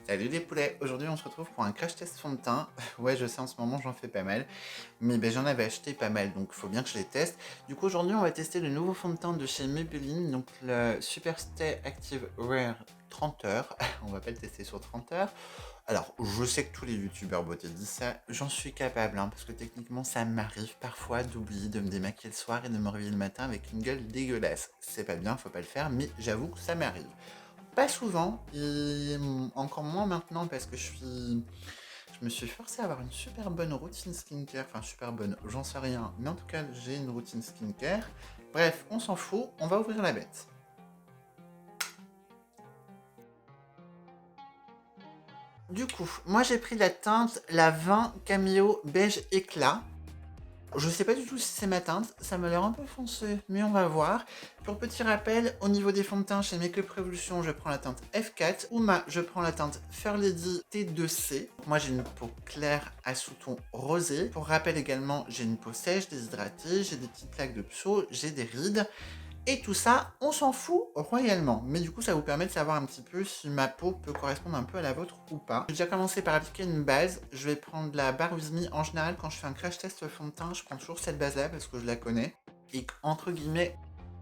Salut les poulets, aujourd'hui on se retrouve pour un crash test fond de teint. Ouais, je sais, en ce moment j'en fais pas mal, mais j'en avais acheté pas mal, donc il faut bien que je les teste. Du coup aujourd'hui on va tester le nouveau fond de teint de chez Maybelline, donc le Super Stay Active Wear 30 heures. On va pas le tester sur 30 heures. Alors, je sais que tous les youtubeurs beauté disent ça, j'en suis capable, hein, parce que techniquement ça m'arrive parfois d'oublier de me démaquiller le soir et de me réveiller le matin avec une gueule dégueulasse. C'est pas bien, faut pas le faire, mais j'avoue que ça m'arrive. Pas souvent, et encore moins maintenant parce que je me suis forcé à avoir une super bonne routine skincare, enfin super bonne, j'en sais rien, mais en tout cas j'ai une routine skincare. Bref, on s'en fout, on va ouvrir la bête. Du coup, moi j'ai pris la teinte la 20 Cameo Beige Éclat. Je sais pas du tout si c'est ma teinte, ça m'a l'air un peu foncé, mais on va voir. Pour petit rappel, au niveau des fonds de teint chez Make Up Revolution, je prends la teinte F4. Uma, je prends la teinte Fair Lady T2C. Moi, j'ai une peau claire à sous-ton rosé. Pour rappel également, j'ai une peau sèche, déshydratée, j'ai des petites plaques de psau, j'ai des rides. Et tout ça, on s'en fout royalement. Mais du coup, ça vous permet de savoir un petit peu si ma peau peut correspondre un peu à la vôtre ou pas. J'ai déjà commencé par appliquer une base. Je vais prendre la Bare With Me. En général, quand je fais un crash test fond de teint, je prends toujours cette base-là parce que je la connais. Et entre guillemets,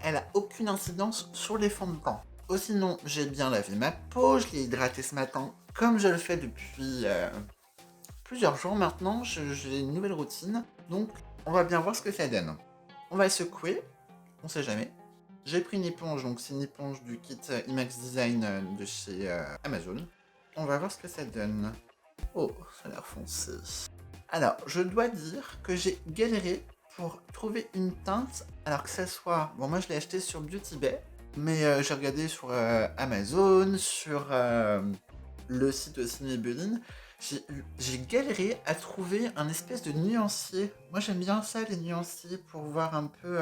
elle a aucune incidence sur les fonds de teint. Oh, sinon, j'ai bien lavé ma peau, je l'ai hydratée ce matin, comme je le fais depuis plusieurs jours maintenant. J'ai une nouvelle routine, donc on va bien voir ce que ça donne. On va secouer, on sait jamais. J'ai pris une éponge, donc c'est une éponge du kit IMAX Design de chez Amazon. On va voir ce que ça donne. Oh, ça a l'air foncé. Alors, je dois dire que j'ai galéré pour trouver une teinte, alors que ça soit... Bon, moi je l'ai acheté sur Beauty Bay, mais j'ai regardé sur Amazon, sur le site aussi Maybelline. J'ai galéré à trouver un espèce de nuancier. Moi j'aime bien ça, les nuanciers, pour voir un peu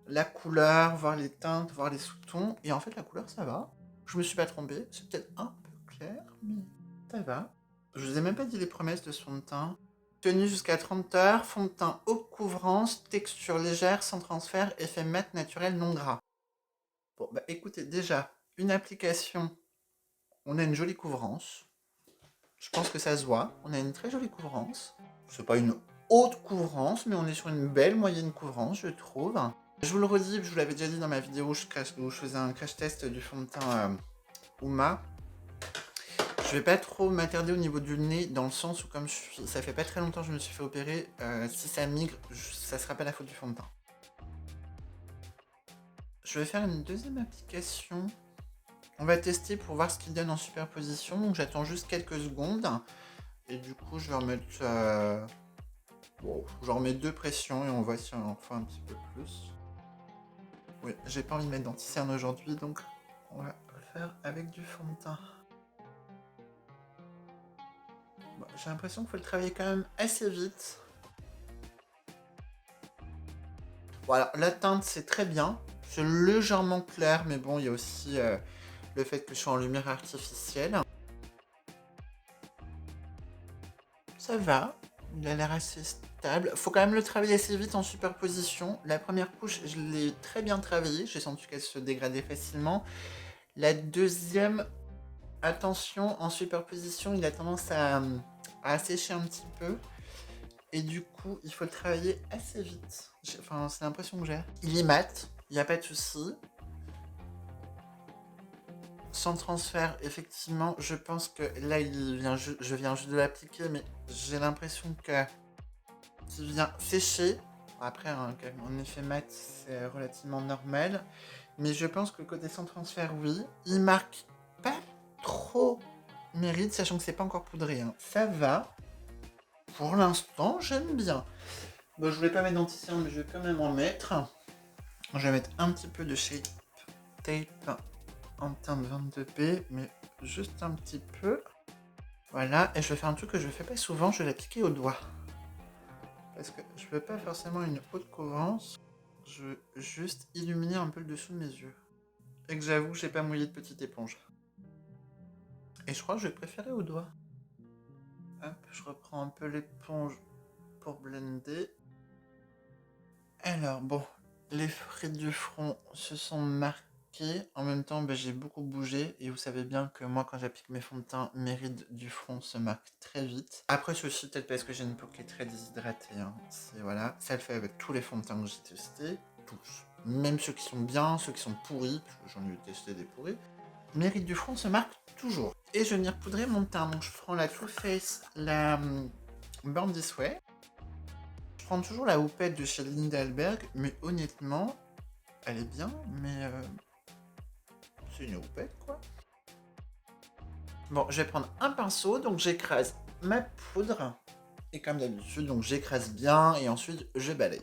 la couleur, voir les teintes, voir les sous-tons. Et en fait la couleur ça va. Je me suis pas trompé, c'est peut-être un peu clair, mais ça va. Je vous ai même pas dit les promesses de ce fond de teint. Tenue jusqu'à 30 heures, fond de teint haute couvrance, texture légère, sans transfert, effet mat naturel non gras. Bon bah écoutez, déjà, une application, on a une jolie couvrance. Je pense que ça se voit. On a une très jolie couvrance. C'est pas une haute couvrance, mais on est sur une belle moyenne couvrance, je trouve. Je vous le redis, je vous l'avais déjà dit dans ma vidéo où je faisais un crash test du fond de teint Uma. Je vais pas trop m'attarder au niveau du nez, dans le sens où comme ça fait pas très longtemps que je me suis fait opérer, si ça migre, ça sera pas la faute du fond de teint. Je vais faire une deuxième application. On va tester pour voir ce qu'il donne en superposition, donc j'attends juste quelques secondes. Et du coup, je vais remettre... Bon, je remets 2 pressions et on voit si on en fait un petit peu plus. Oui, j'ai pas envie de mettre d'anti-cerne aujourd'hui, donc on va le faire avec du fond de teint. Bon, j'ai l'impression qu'il faut le travailler quand même assez vite. Bon, alors la teinte, c'est très bien. C'est légèrement clair, mais bon, il y a aussi le fait que je suis en lumière artificielle. Ça va, il a l'air assez stable. Faut quand même le travailler assez vite en superposition. La première couche, je l'ai très bien travaillée. J'ai senti qu'elle se dégradait facilement. La deuxième, attention, en superposition, il a tendance à assécher un petit peu. Et du coup, il faut le travailler assez vite. Enfin, c'est l'impression que j'ai. Il est mat, il n'y a pas de souci. Sans transfert, effectivement, je pense que là, je viens juste de l'appliquer, mais j'ai l'impression que qu'il vient sécher. Après, un effet mat, c'est relativement normal. Mais je pense que côté sans transfert, oui. Il marque pas trop mérite, sachant que c'est pas encore poudré. Hein. Ça va. Pour l'instant, j'aime bien. Bon, je voulais pas mettre d'anti-cerne, mais je vais quand même en mettre. Je vais mettre un petit peu de Shape Tape en teinte 22B, mais juste un petit peu. Voilà, et je vais faire un truc que je fais pas souvent, je vais l'appliquer au doigt. Parce que je veux pas forcément une haute couvrance, je veux juste illuminer un peu le dessous de mes yeux. Et que j'avoue que j'ai pas mouillé de petite éponge. Et je crois que je vais préférer au doigt. Hop, je reprends un peu l'éponge pour blender. Alors bon, les frites du front se sont marquées. En même temps, j'ai beaucoup bougé et vous savez bien que moi, quand j'applique mes fonds de teint, mes rides du front se marquent très vite. Après, c'est aussi peut-être parce que j'ai une peau qui est très déshydratée. Hein. Voilà, ça le fait avec tous les fonds de teint que j'ai testés, tous. Même ceux qui sont bien, ceux qui sont pourris, parce que j'en ai testé des pourris. Mes rides du front se marquent toujours. Et je vais venir poudrer mon teint. Donc je prends la Too Faced, la Born This Way. Je prends toujours la houppette de chez Linda Alberg, mais honnêtement, elle est bien, mais c'est une houppette quoi. Bon, je vais prendre un pinceau, donc j'écrase ma poudre. Et comme d'habitude, donc j'écrase bien et ensuite je balaye.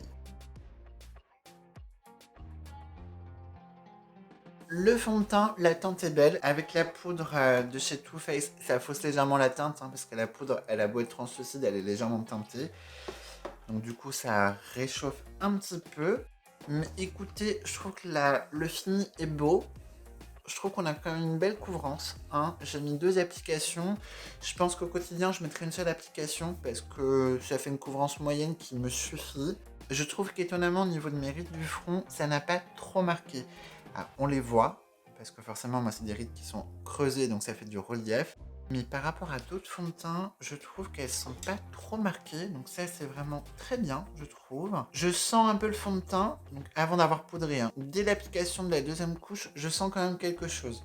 Le fond de teint, la teinte est belle. Avec la poudre de chez Too Faced, ça fausse légèrement la teinte, hein, parce que la poudre, elle a beau être translucide, elle est légèrement teintée. Donc du coup, ça réchauffe un petit peu. Mais écoutez, je trouve que le fini est beau. Je trouve qu'on a quand même une belle couvrance. Hein. J'ai mis 2 applications. Je pense qu'au quotidien, je mettrai une seule application parce que ça fait une couvrance moyenne qui me suffit. Je trouve qu'étonnamment, au niveau de mes rides du front, ça n'a pas trop marqué. Ah, on les voit, parce que forcément, moi, c'est des rides qui sont creusées, donc ça fait du relief. Mais par rapport à d'autres fonds de teint, je trouve qu'elles sont pas trop marquées. Donc ça, c'est vraiment très bien, je trouve. Je sens un peu le fond de teint, donc avant d'avoir poudré. Hein. Dès l'application de la deuxième couche, je sens quand même quelque chose.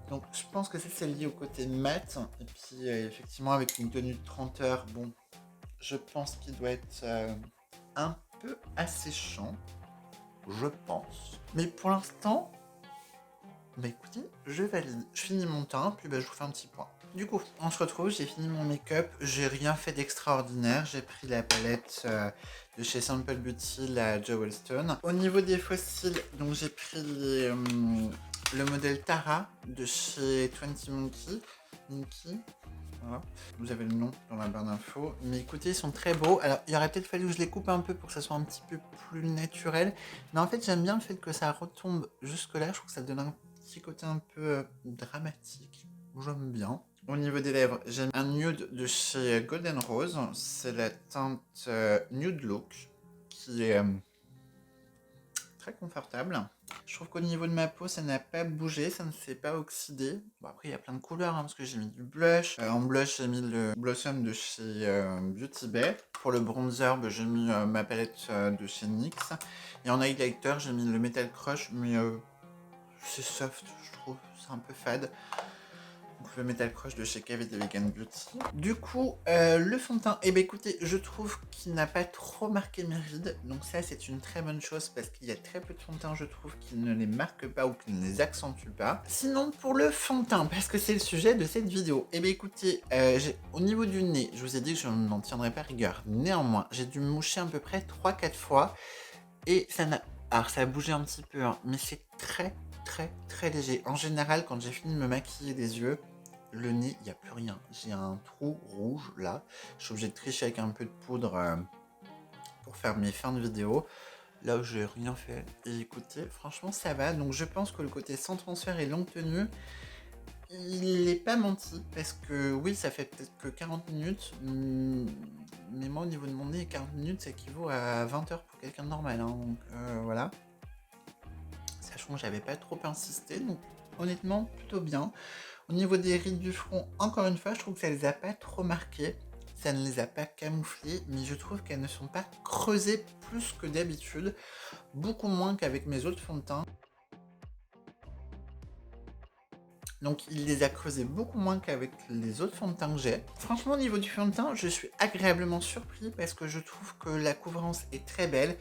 Donc je pense que c'est lié au côté mat. Et puis effectivement, avec une tenue de 30 heures, bon, je pense qu'il doit être un peu asséchant. Je pense. Mais pour l'instant, écoutez, je valide. Je finis mon teint, puis je vous fais un petit point. Du coup, on se retrouve, j'ai fini mon make-up, j'ai rien fait d'extraordinaire, j'ai pris la palette de chez Simple Beauty, la Jewel Stone. Au niveau des fossiles, donc j'ai pris le modèle Tara de chez 20 Monkey. Voilà. Vous avez le nom dans la barre d'infos. Mais écoutez, ils sont très beaux. Alors, il aurait peut-être fallu que je les coupe un peu pour que ça soit un petit peu plus naturel. Mais en fait, j'aime bien le fait que ça retombe jusque-là. Je trouve que ça donne un petit côté un peu dramatique. J'aime bien. Au niveau des lèvres, j'aime un nude de chez Golden Rose. C'est la teinte Nude Look qui est très confortable. Je trouve qu'au niveau de ma peau, ça n'a pas bougé, ça ne s'est pas oxydé. Bon, après, il y a plein de couleurs, hein, parce que j'ai mis du blush. En blush, j'ai mis le Blossom de chez Beauty Bay. Pour le bronzer, j'ai mis ma palette de chez NYX. Et en highlighter, j'ai mis le Metal Crush, mais c'est soft, je trouve. C'est un peu fade. Donc le Metal Crush de chez KVD Vegan Beauty. Du coup, le fond de teint, écoutez, je trouve qu'il n'a pas trop marqué mes rides. Donc ça, c'est une très bonne chose parce qu'il y a très peu de fond de teint, je trouve, qui ne les marque pas ou qui ne les accentue pas. Sinon, pour le fond de teint, parce que c'est le sujet de cette vidéo, écoutez, au niveau du nez, je vous ai dit que je n'en tiendrai pas rigueur. Néanmoins, j'ai dû me moucher à peu près 3-4 fois et ça n'a... Alors ça a bougé un petit peu, hein, mais c'est très léger. En général, quand j'ai fini de me maquiller les yeux, le nez, il n'y a plus rien. J'ai un trou rouge là. Je suis obligé de tricher avec un peu de poudre pour faire mes fins de vidéo. Là où j'ai rien fait. Et écoutez, franchement, ça va. Donc je pense que le côté sans transfert et longue tenue, il n'est pas menti. Parce que oui, ça fait peut-être que 40 minutes. Mais moi, au niveau de mon nez, 40 minutes, ça équivaut à 20 heures pour quelqu'un de normal. Hein. Donc voilà. Sachant que j'avais pas trop insisté. Donc honnêtement, plutôt bien. Au niveau des rides du front, encore une fois, je trouve que ça les a pas trop marquées. Ça ne les a pas camouflées, mais je trouve qu'elles ne sont pas creusées plus que d'habitude. Beaucoup moins qu'avec mes autres fonds de teint. Donc il les a creusés beaucoup moins qu'avec les autres fonds de teint que j'ai. Franchement, au niveau du fond de teint, je suis agréablement surpris parce que je trouve que la couvrance est très belle.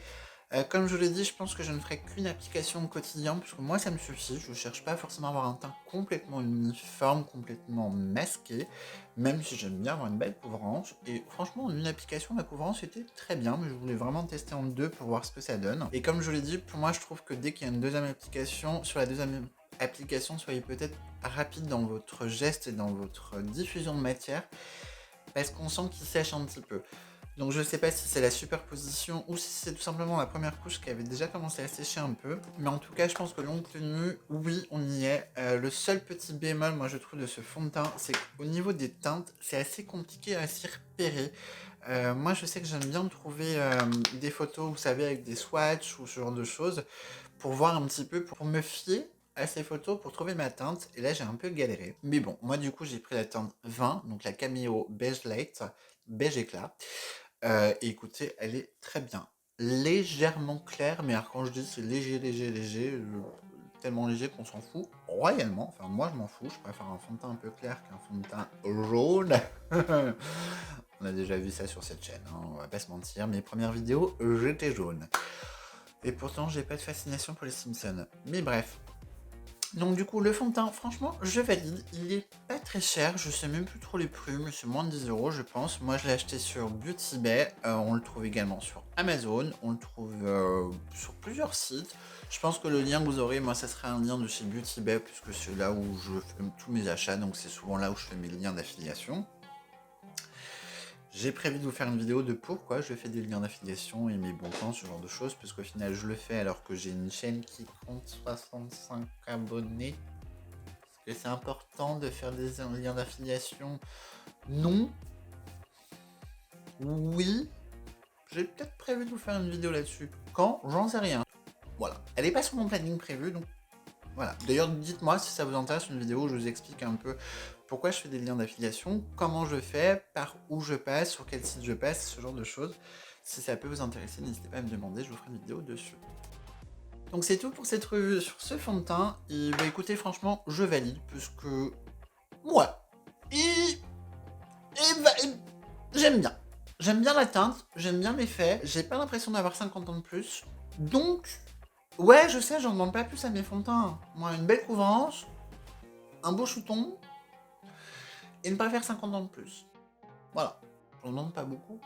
Comme je vous l'ai dit, je pense que je ne ferai qu'une application au quotidien, parce que moi ça me suffit, je ne cherche pas forcément à avoir un teint complètement uniforme, complètement masqué, même si j'aime bien avoir une belle couvrance, et franchement en une application la couvrance était très bien, mais je voulais vraiment tester en deux pour voir ce que ça donne. Et comme je vous l'ai dit, pour moi je trouve que dès qu'il y a une deuxième application, sur la deuxième application, soyez peut-être rapide dans votre geste et dans votre diffusion de matière, parce qu'on sent qu'il sèche un petit peu. Donc je sais pas si c'est la superposition ou si c'est tout simplement la première couche qui avait déjà commencé à sécher un peu. Mais en tout cas, je pense que longue tenue, oui, on y est. Le seul petit bémol, moi je trouve, de ce fond de teint, c'est qu'au niveau des teintes, c'est assez compliqué à s'y repérer. Moi je sais que j'aime bien trouver des photos, vous savez, avec des swatchs ou ce genre de choses, pour voir un petit peu, pour me fier à ces photos pour trouver ma teinte. Et là, j'ai un peu galéré. Mais bon, moi, du coup, j'ai pris la teinte 20, donc la Cameo Beige Light, beige éclat. Et écoutez, elle est très bien. Légèrement claire, mais alors quand je dis c'est léger, léger, léger, tellement léger qu'on s'en fout royalement. Enfin, moi, je m'en fous. Je préfère un fond de teint un peu clair qu'un fond de teint jaune. On a déjà vu ça sur cette chaîne, hein, on va pas se mentir. Mes premières vidéos, j'étais jaune. Et pourtant, j'ai pas de fascination pour les Simpsons. Mais bref. Donc du coup, le fond de teint, franchement, je valide. Il est pas très cher, je sais même plus trop les prix, mais c'est moins de 10 € je pense. Moi, je l'ai acheté sur Beauty Bay, on le trouve également sur Amazon, on le trouve sur plusieurs sites. Je pense que le lien que vous aurez, moi, ça serait un lien de chez Beauty Bay, puisque c'est là où je fais tous mes achats, donc c'est souvent là où je fais mes liens d'affiliation. J'ai prévu de vous faire une vidéo de pourquoi je fais des liens d'affiliation et mes bons plans, ce genre de choses, parce qu'au final, je le fais alors que j'ai une chaîne qui compte 65 abonnés. Est-ce que c'est important de faire des liens d'affiliation? Non. Oui. J'ai peut-être prévu de vous faire une vidéo là-dessus. Quand? J'en sais rien. Voilà. Elle n'est pas sur mon planning prévu, donc voilà. D'ailleurs, dites-moi si ça vous intéresse une vidéo où je vous explique un peu pourquoi je fais des liens d'affiliation, comment je fais, par où je passe, sur quel site je passe, ce genre de choses. Si ça peut vous intéresser, n'hésitez pas à me demander, je vous ferai une vidéo dessus. Donc c'est tout pour cette revue sur ce fond de teint. Et bah écoutez, franchement, je valide, puisque... Ouais. J'aime bien. J'aime bien la teinte, j'aime bien l'effet. J'ai pas l'impression d'avoir 50 ans de plus. Donc... Ouais, je sais, j'en demande pas plus à mes fonds de teint. Moi, une belle couvrance, un beau shooton, et ne pas faire 50 ans de plus. Voilà. J'en demande pas beaucoup.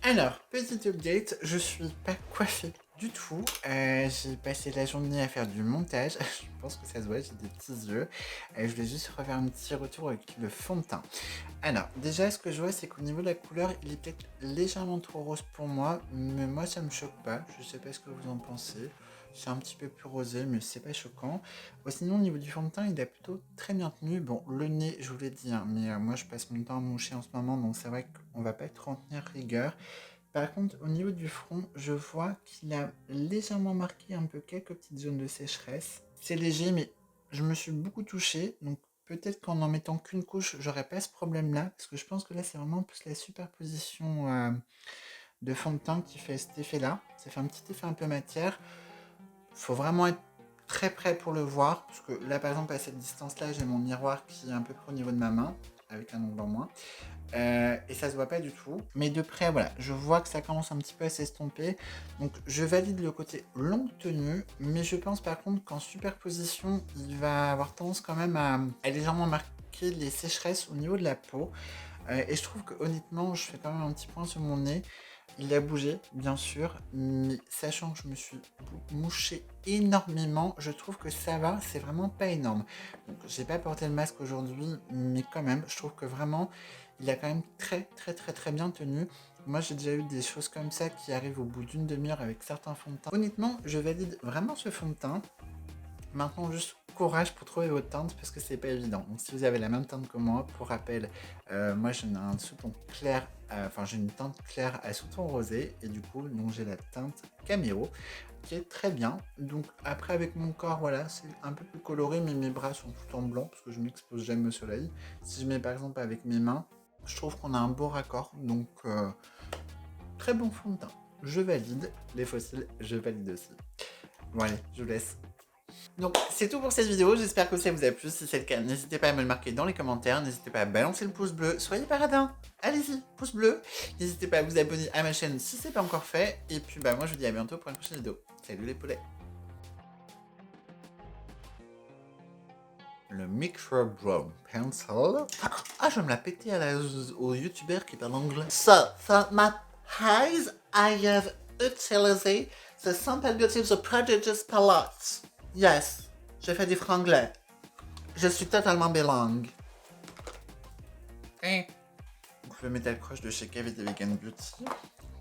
Alors, petite update, je suis pas coiffée du tout. J'ai passé la journée à faire du montage. Je pense que ça se voit, j'ai des petits yeux. Je voulais juste refaire un petit retour avec le fond de teint. Alors, déjà, ce que je vois, c'est qu'au niveau de la couleur, il est peut-être légèrement trop rose pour moi, mais moi, ça me choque pas. Je sais pas ce que vous en pensez. C'est un petit peu plus rosé, mais c'est pas choquant. Sinon, au niveau du fond de teint, il est plutôt très bien tenu. Bon, le nez, je vous l'ai dit, hein, mais moi, je passe mon temps à moucher en ce moment, donc c'est vrai qu'on va pas trop en tenir rigueur. Par contre, au niveau du front, je vois qu'il a légèrement marqué un peu quelques petites zones de sécheresse. C'est léger, mais je me suis beaucoup touché, donc peut-être qu'en en mettant qu'une couche, j'aurais pas ce problème-là, parce que je pense que là, c'est vraiment plus la superposition de fond de teint qui fait cet effet-là. Ça fait un petit effet un peu matière. Faut vraiment être très près pour le voir, parce que là, par exemple, à cette distance-là, j'ai mon miroir qui est à peu près au niveau de ma main, avec un angle en moins. Et ça se voit pas du tout. Mais de près, voilà, je vois que ça commence un petit peu à s'estomper. Donc je valide le côté longue tenue, mais je pense par contre qu'en superposition, il va avoir tendance quand même à légèrement marquer les sécheresses au niveau de la peau. Et je trouve que honnêtement, je fais quand même un petit point sur mon nez. Il a bougé, bien sûr, mais sachant que je me suis mouché énormément, je trouve que ça va, c'est vraiment pas énorme. Donc j'ai pas porté le masque aujourd'hui, mais quand même, je trouve que vraiment, il a quand même très bien tenu. Moi j'ai déjà eu des choses comme ça qui arrivent au bout d'une demi-heure avec certains fonds de teint. Honnêtement, je valide vraiment ce fond de teint. Maintenant, juste courage pour trouver votre teinte parce que c'est pas évident. Donc, si vous avez la même teinte que moi, pour rappel, moi j'ai un sous-ton clair, enfin j'ai une teinte claire à sous-ton rosé et du coup, donc j'ai la teinte Cameo qui est très bien. Donc, après, avec mon corps, voilà, c'est un peu plus coloré, mais mes bras sont tout en blanc parce que je m'expose jamais au soleil. Si je mets par exemple avec mes mains, je trouve qu'on a un beau raccord. Donc, très bon fond de teint. Je valide. Les fossiles, je valide aussi. Bon, allez, je vous laisse. Donc c'est tout pour cette vidéo, j'espère que ça vous a plu. Si c'est le cas, n'hésitez pas à me le marquer dans les commentaires, n'hésitez pas à balancer le pouce bleu, soyez paradins, allez-y, pouce bleu. N'hésitez pas à vous abonner à ma chaîne si c'est pas encore fait. Et puis bah moi je vous dis à bientôt pour une prochaine vidéo. Salut les poulets. Le Micro Brown Pencil. Ah, je vais me la péter au youtubeur qui parle anglais. So, for my eyes, I have utilisé the Simple Beauty of the Prodigious Palette. Yes, j'ai fait du franglais. Je suis totalement bilingue. Hein? Donc le Metal Crush de chez KVD Vegan Beauty.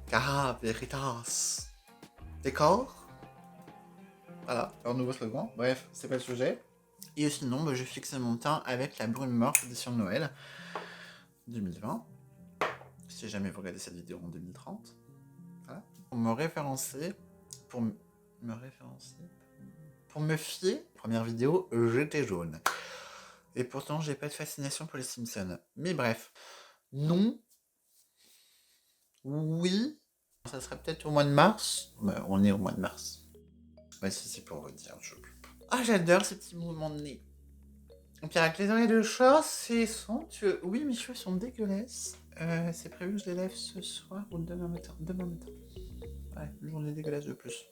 Cara Veritas. Décor. Voilà, leur nouveau slogan. Bref, c'est pas le sujet. Et sinon, bah, je fixe mon teint avec la brume morte édition de Noël 2020. Si jamais vous regardez cette vidéo en 2030. Voilà. Pour me référencer, pour Me référencer. Pour me fier, première vidéo, j'étais jaune. Et pourtant, j'ai pas de fascination pour les Simpsons. Mais bref. Non. Oui. Ça serait peut-être au mois de mars. Bah, on est au mois de mars. Ouais, si c'est pour vous dire. Ah, j'adore ces petits mouvements de nez. Puis avec les oreilles de chat, c'est somptueux. Oui, mes cheveux sont dégueulasses. C'est prévu que je les lève ce soir ou demain matin. Demain matin. Ouais, une journée dégueulasse de plus.